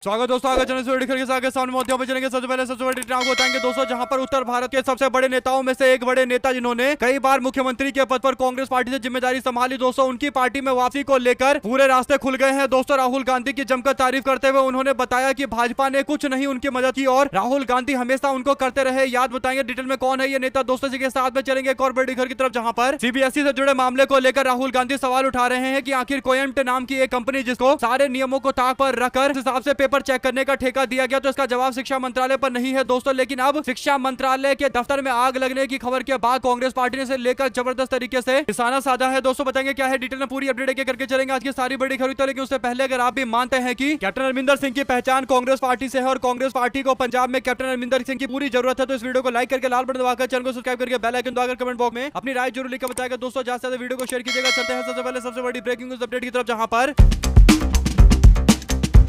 स्वागत दोस्तों, आगे चलने से वीडियो के साथ सामने मोतियों पे चलेंगे। सबसे पहले सबसे बड़ी आपको बताएंगे दोस्तों, जहां पर उत्तर भारत के सबसे बड़े नेताओं में से एक बड़े नेता जिन्होंने कई बार मुख्यमंत्री के पद पर कांग्रेस पार्टी से जिम्मेदारी संभाली दोस्तों, उनकी पार्टी में वापसी को लेकर पूरे रास्ते खुल गए हैं दोस्तों। राहुल गांधी की जमकर तारीफ करते हुए उन्होंने बताया कि भाजपा ने कुछ नहीं उनकी मदद की और राहुल गांधी हमेशा उनको करते रहे याद। बताएंगे डिटेल में कौन है ये नेता दोस्तों, जी के साथ में चलेंगे एक और बड़ी खबर की तरफ, जहां पर सीबीएसई से जुड़े मामले को लेकर राहुल गांधी सवाल उठा रहे हैं कि आखिर कोयम्ट नाम की एक कंपनी जिसको सारे नियमों को ताक पर रखकर हिसाब से पेपर चेक करने का ठेका दिया गया, तो इसका जवाब शिक्षा मंत्रालय पर नहीं है दोस्तों। लेकिन अब शिक्षा मंत्रालय के दफ्तर में आग लगने की खबर के बाद कांग्रेस पार्टी ने इसे लेकर जबरदस्त तरीके से निशाना साधा है दोस्तों। बताएंगे क्या है डिटेल में, पूरी अपडेट एक करके चलेंगे आज की सारी बड़ी खबरें। तो लेकिन उससे पहले अगर आप भी मानते हैं कि कैप्टन अमरिंदर सिंह की पहचान कांग्रेस पार्टी से है और कांग्रेस पार्टी को पंजाब में कैप्टन अमरिंदर सिंह की पूरी जरूरत है, तो इस वीडियो को लाइक करके लाल बटन दबाकर चैनल को सब्सक्राइब करके बेल आइकन दबाकर कमेंट बॉक्स में अपनी राय जरूर लिखकर बताएगा दोस्तों। ज्यादा से ज्यादा वीडियो को शेयर कीजिएगा। चलते हैं सबसे पहले सबसे बड़ी ब्रेकिंग न्यूज अपडेट की तरफ, जहां पर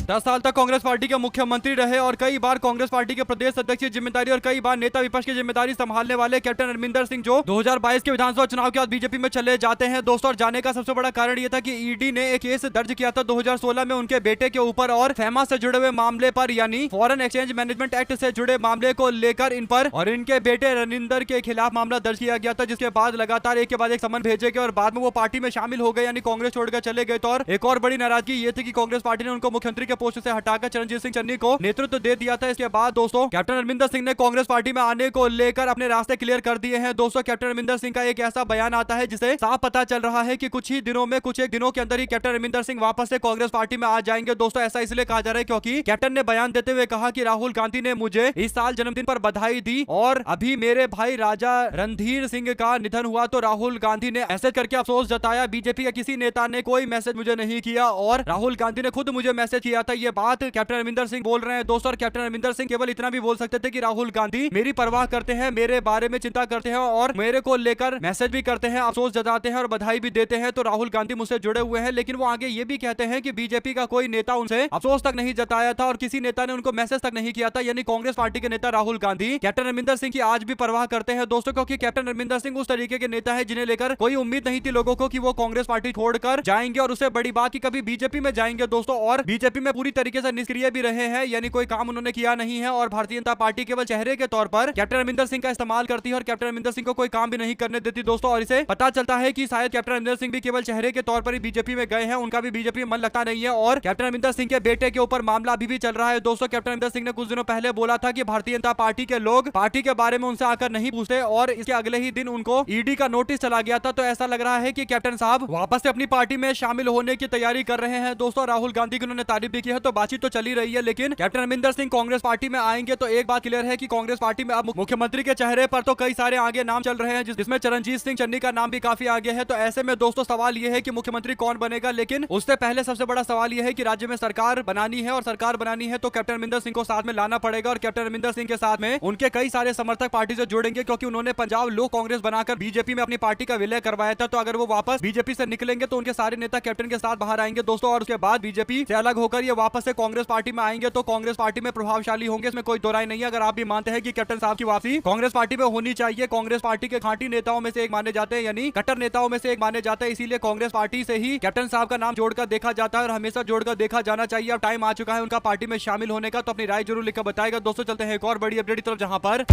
10 साल तक कांग्रेस पार्टी के मुख्यमंत्री रहे और कई बार कांग्रेस पार्टी के प्रदेश अध्यक्ष की जिम्मेदारी और कई बार नेता विपक्ष की जिम्मेदारी संभालने वाले कैप्टन अमरिंदर सिंह जो 2022 के विधानसभा चुनाव के बाद बीजेपी में चले जाते हैं दोस्तों। और जाने का सबसे बड़ा कारण यह था कि ईडी ने एक केस दर्ज किया था 2016 में उनके बेटे के ऊपर और फेमा से जुड़े हुए मामले पर, यानी फॉरेन एक्सचेंज मैनेजमेंट एक्ट से जुड़े मामले को लेकर इन पर और इनके बेटे रनिंदर के खिलाफ मामला दर्ज किया गया था, जिसके बाद लगातार एक के बाद एक समन भेजे गए और बाद में वो पार्टी में शामिल हो गए, यानी कांग्रेस छोड़कर चले गए। तो और एक और बड़ी नाराजगी ये थी कि कांग्रेस पार्टी ने उनको मुख्यमंत्री के पोस्ट से हटाकर रणजीत सिंह चन्नी को नेतृत्व दे दिया था। इसके बाद दोस्तों कैप्टन अमरिंदर सिंह ने कांग्रेस पार्टी में आने को लेकर अपने रास्ते क्लियर कर दिए हैं दोस्तों। कैप्टन अमरिंदर सिंह का एक ऐसा बयान आता है जिसे साफ पता चल रहा है कि कुछ ही दिनों में, कुछ एक दिनों के अंदर ही कैप्टन अमरिंदर सिंह वापस से कांग्रेस पार्टी में आ जाएंगे दोस्तों। ऐसा इसलिए कहा जा रहा है क्योंकि कैप्टन ने बयान देते हुए कहा कि राहुल गांधी ने मुझे इस साल जन्मदिन पर बधाई दी और अभी मेरे भाई राजा रणधीर सिंह का निधन हुआ तो राहुल गांधी ने ऐसे करके अफसोस जताया। बीजेपी के किसी नेता ने कोई मैसेज मुझे नहीं किया और राहुल गांधी ने खुद मुझे मैसेज किया था। ये बात कैप्टन अमरिंदर सिंह बोल रहे हैं दोस्तों। और कैप्टन अमरिंदर सिंह केवल इतना भी बोल सकते थे कि राहुल गांधी मेरी परवाह करते हैं, मेरे बारे में चिंता करते हैं और मेरे को लेकर मैसेज भी करते हैं, अफसोस जताते हैं और बधाई भी देते हैं, तो राहुल गांधी मुझसे जुड़े हुए हैं। लेकिन वो आगे ये भी कहते हैं कि बीजेपी का कोई नेता उनसे अफसोस तक नहीं जताया था और किसी नेता ने उनको मैसेज तक नहीं किया था, यानी कांग्रेस पार्टी के नेता राहुल गांधी कैप्टन अमरिंदर सिंह की आज भी परवाह करते हैं दोस्तों। क्योंकि कैप्टन अमरिंदर सिंह उस तरीके के नेता है जिन्हें लेकर कोई उम्मीद नहीं थी लोगों को कि वो कांग्रेस पार्टी छोड़कर जाएंगे और उससे बड़ी बात कि कभी बीजेपी में जाएंगे दोस्तों। और बीजेपी में पूरी तरीके से निष्क्रिय भी रहे हैं, यानी कोई काम उन्होंने किया नहीं है और भारतीय जनता पार्टी केवल चेहरे के तौर पर कैप्टन अमरिंदर सिंह का इस्तेमाल करती है और कैप्टन अमरिंदर सिंह को कोई काम भी नहीं करने देती दोस्तों। और इसे पता चलता है कि शायद कैप्टन अमरिंदर सिंह भी केवल चेहरे के तौर पर ही बीजेपी में गए हैं, उनका भी बीजेपी में मन लगता नहीं है और कैप्टन अमरिंदर सिंह के बेटे के ऊपर मामला अभी भी चल रहा है दोस्तों। कैप्टन अमरिंदर सिंह ने कुछ दिनों पहले बोला था कि भारतीय जनता पार्टी के लोग पार्टी के बारे में उनसे आकर नहीं पूछते और इसके अगले ही दिन उनको ईडी का नोटिस चला गया था। तो ऐसा लग रहा है कि कैप्टन साहब वापस से अपनी पार्टी में शामिल होने की तैयारी कर रहे हैं दोस्तों। राहुल गांधी की उन्होंने तारीफ भी की है, तो बातचीत तो चल ही रही है। लेकिन कैप्टन अमरिंदर सिंह कांग्रेस पार्टी में आएंगे तो एक बात क्लियर है कि कांग्रेस पार्टी में अब मुख्यमंत्री के चेहरे पर तो कई सारे आगे नाम चल रहे हैं, जिसमें चरणजीत सिंह चन्नी का नाम भी काफी आगे है। तो ऐसे में दोस्तों सवाल यह है कि मुख्यमंत्री कौन बनेगा, लेकिन उससे पहले सबसे बड़ा सवाल यह है कि राज्य में सरकार बनानी है और सरकार बनानी है तो कैप्टन अमरिंदर सिंह को साथ में लाना पड़ेगा और कैप्टन अमरिंदर सिंह के साथ में उनके कई सारे समर्थक पार्टी से जुड़ेंगे, क्योंकि उन्होंने पंजाब लोक कांग्रेस बनाकर बीजेपी में अपनी पार्टी का विलय करवाया था। तो अगर वो वापस बीजेपी से निकलेंगे तो उनके सारे नेता कैप्टन के साथ बाहर आएंगे दोस्तों और उसके बाद बीजेपी से अलग होकर ये वापस से कांग्रेस पार्टी में आएंगे तो कांग्रेस पार्टी में प्रभावशाली होंगे, इसमें कोई दो राय नहीं है। अगर आप भी मानते हैं कि कैप्टन साहब की वापसी कांग्रेस पार्टी में होनी चाहिए, कांग्रेस पार्टी के खांटी नेताओं में से एक माने जाते हैं, यानी कट्टर नेताओं में से एक माने जाते हैं, इसीलिए कांग्रेस पार्टी से ही कैप्टन साहब का नाम जोड़कर देखा जाता है और हमेशा जोड़कर देखा जाना चाहिए। अब टाइम आ चुका है उनका पार्टी में शामिल होने का, तो अपनी राय जरूर लिखकर बताएगा दोस्तों। चलते हैं एक और बड़ी अपडेट की तरफ, जहां पर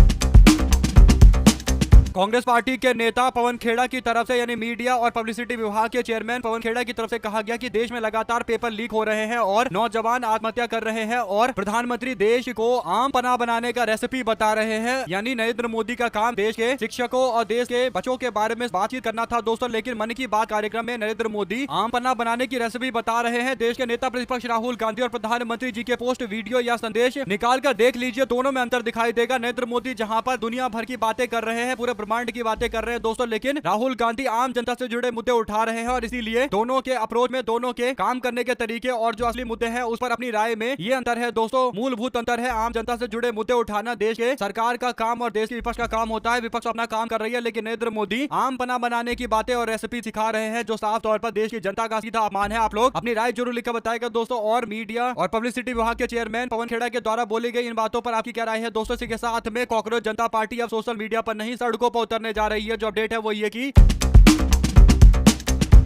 कांग्रेस पार्टी के नेता पवन खेड़ा की तरफ से, यानी मीडिया और पब्लिसिटी विभाग के चेयरमैन पवन खेड़ा की तरफ से कहा गया कि देश में लगातार पेपर लीक हो रहे हैं और नौजवान आत्महत्या कर रहे हैं और प्रधानमंत्री देश को आम पना बनाने का रेसिपी बता रहे हैं, यानी नरेंद्र मोदी का काम देश के शिक्षकों और देश के बच्चों के बारे में बातचीत करना था दोस्तों। लेकिन मन की बात कार्यक्रम में नरेंद्र मोदी आम पना बनाने की रेसिपी बता रहे हैं। देश के नेता प्रतिपक्ष राहुल गांधी और प्रधानमंत्री जी के पोस्ट वीडियो या संदेश निकाल कर देख लीजिए, दोनों में अंतर दिखाई देगा। नरेंद्र मोदी जहाँ पर दुनिया भर की बातें कर रहे हैं, पूरे ब्रह्मांड की बातें कर रहे हैं दोस्तों, लेकिन राहुल गांधी आम जनता से जुड़े मुद्दे उठा रहे हैं और इसीलिए दोनों के अप्रोच में, दोनों के काम करने के तरीके और जो असली मुद्दे हैं उस पर अपनी राय में ये अंतर है दोस्तों, मूलभूत अंतर है। आम जनता से जुड़े मुद्दे उठाना देश के सरकार का काम और देश के विपक्ष का काम होता है, विपक्ष अपना काम कर रही है, लेकिन नरेंद्र मोदी आम पना बनाने की बातें और रेसिपी सिखा रहे हैं जो साफ तौर पर देश की जनता का सीधा अपमान है। आप लोग अपनी राय जरूर लिखकर बताएगा दोस्तों। और मीडिया और पब्लिसिटी विभाग के चेयरमैन पवन खेड़ा के द्वारा बोली गई इन बातों पर आपकी क्या राय है दोस्तों। इसी के साथ में कॉकरोच जनता पार्टी अब सोशल मीडिया पर नहीं सड़कों पर उतरने जा रही है। जो अपडेट है वो ये कि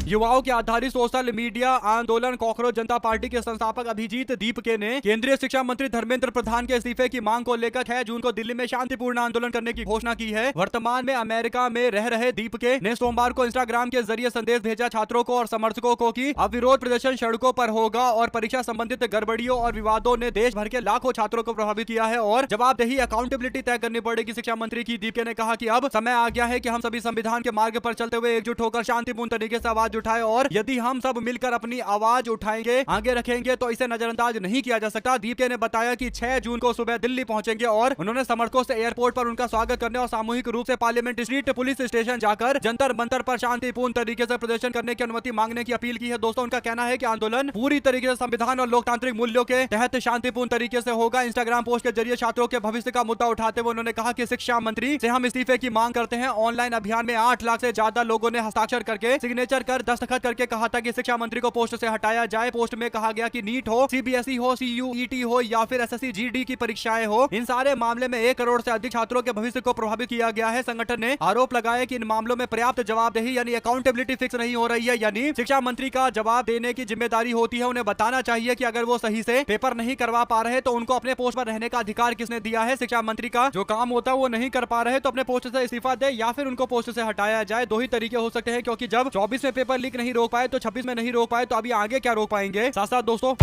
युवाओं के आधारित सोशल मीडिया आंदोलन कॉकरोच जनता पार्टी के संस्थापक अभिजीत दीपके ने केंद्रीय शिक्षा मंत्री धर्मेंद्र प्रधान के इस्तीफे की मांग को लेकर 6 जून को दिल्ली में शांतिपूर्ण आंदोलन करने की घोषणा की है। वर्तमान में अमेरिका में रह रहे दीपके ने सोमवार को इंस्टाग्राम के जरिए संदेश भेजा छात्रों को और समर्थकों को कि अब विरोध प्रदर्शन सड़कों पर होगा और परीक्षा संबंधित गड़बड़ियों और विवादों ने देश भर के लाखों छात्रों को प्रभावित किया है और जवाबदेही अकाउंटेबिलिटी तय करनी पड़ेगी। शिक्षा मंत्री की दीपके ने कहा कि अब समय आ गया है कि हम सभी संविधान के मार्ग पर चलते हुए एकजुट होकर शांतिपूर्ण तरीके से आवाज उठाए और यदि हम सब मिलकर अपनी आवाज उठाएंगे आगे रखेंगे तो इसे नजरअंदाज नहीं किया जा सकता। दीपके ने बताया कि 6 जून को सुबह दिल्ली पहुंचेंगे और उन्होंने समर्थकों से एयरपोर्ट पर उनका स्वागत करने और सामूहिक रूप से पार्लियामेंट स्ट्रीट पुलिस स्टेशन जाकर जंतर मंतर पर शांतिपूर्ण तरीके से प्रदर्शन करने की अनुमति मांगने की अपील की है। दोस्तों उनका कहना है कि आंदोलन पूरी तरीके से संविधान और लोकतांत्रिक मूल्यों के तहत शांतिपूर्ण तरीके से होगा। इंस्टाग्राम पोस्ट के जरिए छात्रों के भविष्य का मुद्दा उठाते हुए उन्होंने कहा कि शिक्षा मंत्री से हम इस्तीफे की मांग करते हैं। ऑनलाइन अभियान में 8 लाख से ज्यादा लोगों ने हस्ताक्षर करके सिग्नेचर कर दस्तखत करके कहा था कि शिक्षा मंत्री को पोस्ट से हटाया जाए। पोस्ट में कहा गया कि नीट हो, सीबीएसई हो, सीयूईटी हो या फिर एसएससी जीडी की परीक्षाएं हो, इन सारे मामले में 1 करोड़ से अधिक छात्रों के भविष्य को प्रभावित किया गया है। संगठन ने आरोप लगाया कि इन मामलों में पर्याप्त जवाबदेही यानी अकाउंटेबिलिटी फिक्स नहीं हो रही है, यानी शिक्षा मंत्री का जवाब देने की जिम्मेदारी होती है। उन्हें बताना चाहिए कि अगर वो सही से पेपर नहीं करवा पा रहे तो उनको अपने पोस्ट पर रहने का अधिकार किसने दिया है। शिक्षा मंत्री का जो काम होता है वो नहीं कर पा रहे तो अपने पोस्ट से इस्तीफा दे या फिर उनको पोस्ट से हटाया जाए। 2 ही तरीके हो सकते हैं, क्योंकि जब 24 में पेपर लीक नहीं रोक पाए तो 26 में नहीं रोक पाए तो अभी आगे क्या रोक पाएंगे। साथ साथ दोस्तों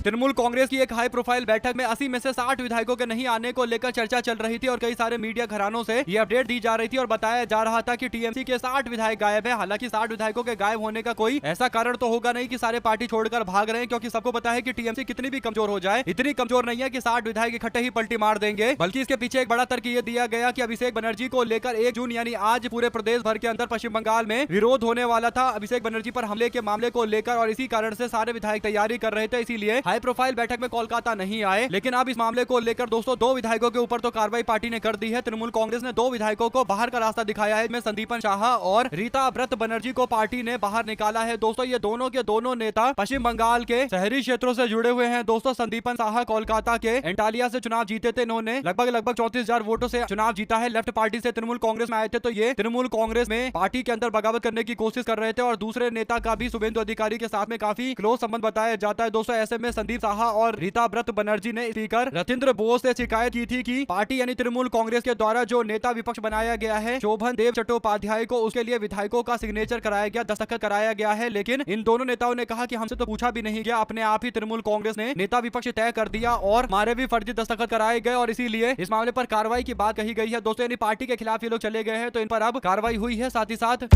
तृणमूल कांग्रेस की एक हाई प्रोफाइल बैठक में 80 में से 60 विधायकों के नहीं आने को लेकर चर्चा चल रही थी और कई सारे मीडिया घरानों से ये अपडेट दी जा रही थी और बताया जा रहा था कि टीएमसी के 60 विधायक गायब है। हालांकि 60 विधायकों के गायब होने का कोई ऐसा कारण तो होगा नहीं कि सारे पार्टी छोड़कर भाग रहे हैं, क्योंकि सबको पता है कि टीएमसी कितनी भी कमजोर हो जाए इतनी कमजोर नहीं है कि 60 विधायक इकट्ठे ही पलटी मार देंगे। बल्कि इसके पीछे एक बड़ा तर्क ये दिया गया कि अभिषेक बनर्जी को लेकर 1 जून यानी आज पूरे प्रदेश भर के अंदर पश्चिम बंगाल में विरोध होने वाला था अभिषेक बनर्जी पर हमले के मामले को लेकर और इसी कारण से सारे विधायक तैयारी कर रहे थे, इसीलिए हाई प्रोफाइल बैठक में कोलकाता नहीं आए। लेकिन अब इस मामले को लेकर दोस्तों 2 विधायकों के ऊपर तो कार्रवाई पार्टी ने कर दी है। तृणमूल कांग्रेस ने 2 विधायकों को बाहर का रास्ता दिखाया है, इसमें संदीपन शाह और रीता व्रत बनर्जी को पार्टी ने बाहर निकाला है। दोस्तों ये दोनों के दोनों नेता पश्चिम बंगाल के शहरी क्षेत्रों से जुड़े हुए हैं। दोस्तों संदीपन शाह कोलकाता के एंटालिया से चुनाव जीते थे, इन्होंने लगभग 34,000 वोटों से चुनाव जीता है। लेफ्ट पार्टी से तृणमूल कांग्रेस में आए थे, तो ये तृणमूल कांग्रेस में पार्टी के अंदर बगावत करने की कोशिश कर रहे थे और दूसरे नेता का भी शुभेंदु अधिकारी के साथ में काफी क्लोज संबंध बताया जाता है। दोस्तों ऐसे में संदीप शाह और रीता व्रत बनर्जी ने स्पीकर रथिंद्र बोस से शिकायत की थी कि पार्टी यानी तृणमूल कांग्रेस के द्वारा जो नेता विपक्ष बनाया गया है शोभन देव चट्टोपाध्याय को, उसके लिए विधायकों का सिग्नेचर कराया गया, दस्तखत कराया गया है। लेकिन इन दोनों नेताओं ने कहा कि हमसे तो पूछा भी नहीं गया, अपने आप ही तृणमूल कांग्रेस ने नेता विपक्ष तय कर दिया और हमारे भी फर्जी दस्तखत कराए गए और इसीलिए इस मामले पर कार्रवाई की बात कही गई है। दोस्तों यानी पार्टी के खिलाफ ये लोग चले गए हैं, तो इन पर अब कार्रवाई हुई है। साथ ही साथ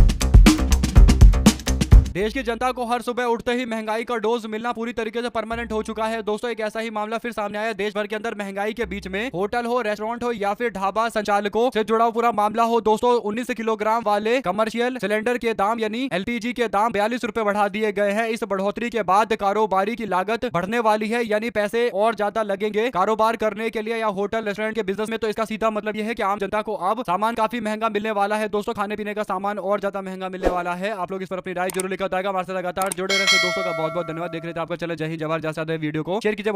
देश की जनता को हर सुबह उठते ही महंगाई का डोज मिलना पूरी तरीके से परमानेंट हो चुका है। दोस्तों एक ऐसा ही मामला फिर सामने आया देश भर के अंदर महंगाई के बीच में, होटल हो, रेस्टोरेंट हो या फिर ढाबा संचालकों से जुड़ा पूरा मामला हो। दोस्तों 19 किलोग्राम वाले कमर्शियल सिलेंडर के दाम यानी एलपीजी के दाम 42 रुपए बढ़ा दिए गए हैं। इस बढ़ोतरी के बाद कारोबारी की लागत बढ़ने वाली है, यानी पैसे और ज्यादा लगेंगे कारोबार करने के लिए या होटल रेस्टोरेंट के बिजनेस में। तो इसका सीधा मतलब यह है कि आम जनता को अब सामान काफी महंगा मिलने वाला है। दोस्तों खाने पीने का सामान और ज्यादा महंगा मिलने वाला है। आप लोग इस पर अपनी राय जरूर लिखा बताएगा। हमारे साथ लगातार जुड़े रहे दोस्तों का बहुत बहुत धन्यवाद। देख रहे थे आपका चले जय हिंद जवाहर। ज्यादा वीडियो को शेयर कीजिए।